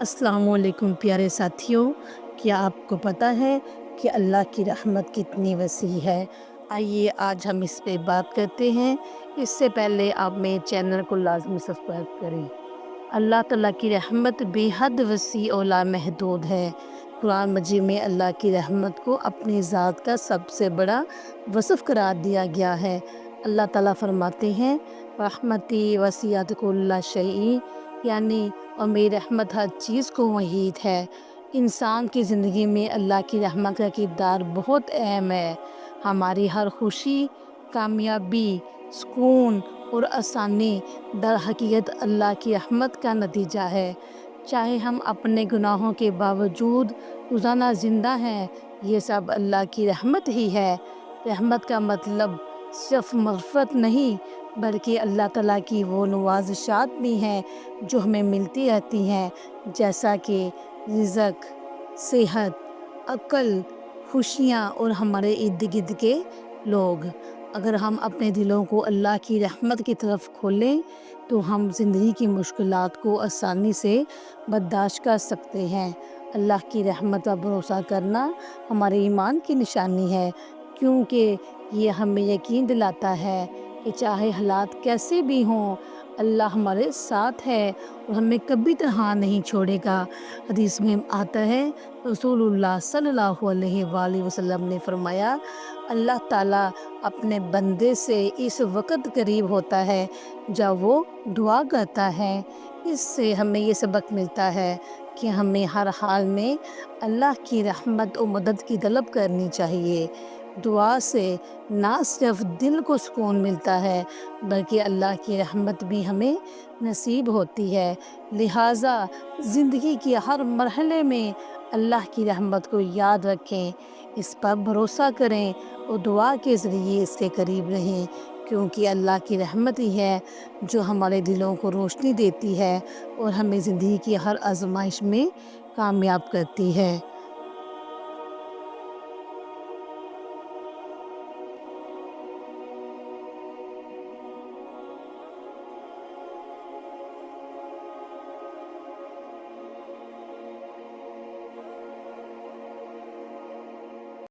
السلام علیکم پیارے ساتھیوں، کیا آپ کو پتہ ہے کہ اللہ کی رحمت کتنی وسیع ہے؟ آئیے آج ہم اس پہ بات کرتے ہیں۔ اس سے پہلے آپ میرے چینل کو لازمی سبسکرائب کریں۔ اللہ تعالیٰ کی رحمت بے حد وسیع اور لامحدود ہے۔ قرآن مجید میں اللہ کی رحمت کو اپنی ذات کا سب سے بڑا وصف قرار دیا گیا ہے۔ اللہ تعالیٰ فرماتے ہیں رحمتی وسعت کل شیء، یعنی اور میری رحمت ہر چیز کو محیط ہے۔ انسان کی زندگی میں اللہ کی رحمت کا کردار بہت اہم ہے۔ ہماری ہر خوشی، کامیابی، سکون اور آسانی در حقیقت اللہ کی رحمت کا نتیجہ ہے۔ چاہے ہم اپنے گناہوں کے باوجود روزانہ زندہ ہیں، یہ سب اللہ کی رحمت ہی ہے۔ رحمت کا مطلب صرف مغفرت نہیں بلکہ اللہ تعالیٰ کی وہ نوازشات بھی ہیں جو ہمیں ملتی رہتی ہیں، جیسا کہ رزق، صحت، عقل، خوشیاں اور ہمارے ارد گرد کے لوگ۔ اگر ہم اپنے دلوں کو اللہ کی رحمت کی طرف کھولیں تو ہم زندگی کی مشکلات کو آسانی سے برداشت کر سکتے ہیں۔ اللہ کی رحمت پر بھروسہ کرنا ہمارے ایمان کی نشانی ہے، کیونکہ یہ ہمیں یقین دلاتا ہے کہ چاہے حالات کیسے بھی ہوں، اللہ ہمارے ساتھ ہے اور ہمیں کبھی تنہا نہیں چھوڑے گا۔ حدیث میں آتا ہے، رسول اللہ صلی اللہ علیہ وآلہ وسلم نے فرمایا، اللہ تعالیٰ اپنے بندے سے اس وقت قریب ہوتا ہے جب وہ دعا کرتا ہے۔ اس سے ہمیں یہ سبق ملتا ہے کہ ہمیں ہر حال میں اللہ کی رحمت و مدد کی طلب کرنی چاہیے۔ دعا سے نہ صرف دل کو سکون ملتا ہے بلکہ اللہ کی رحمت بھی ہمیں نصیب ہوتی ہے۔ لہٰذا زندگی کے ہر مرحلے میں اللہ کی رحمت کو یاد رکھیں، اس پر بھروسہ کریں اور دعا کے ذریعے اس کے قریب رہیں، کیونکہ اللہ کی رحمت ہی ہے جو ہمارے دلوں کو روشنی دیتی ہے اور ہمیں زندگی کی ہر آزمائش میں کامیاب کرتی ہے۔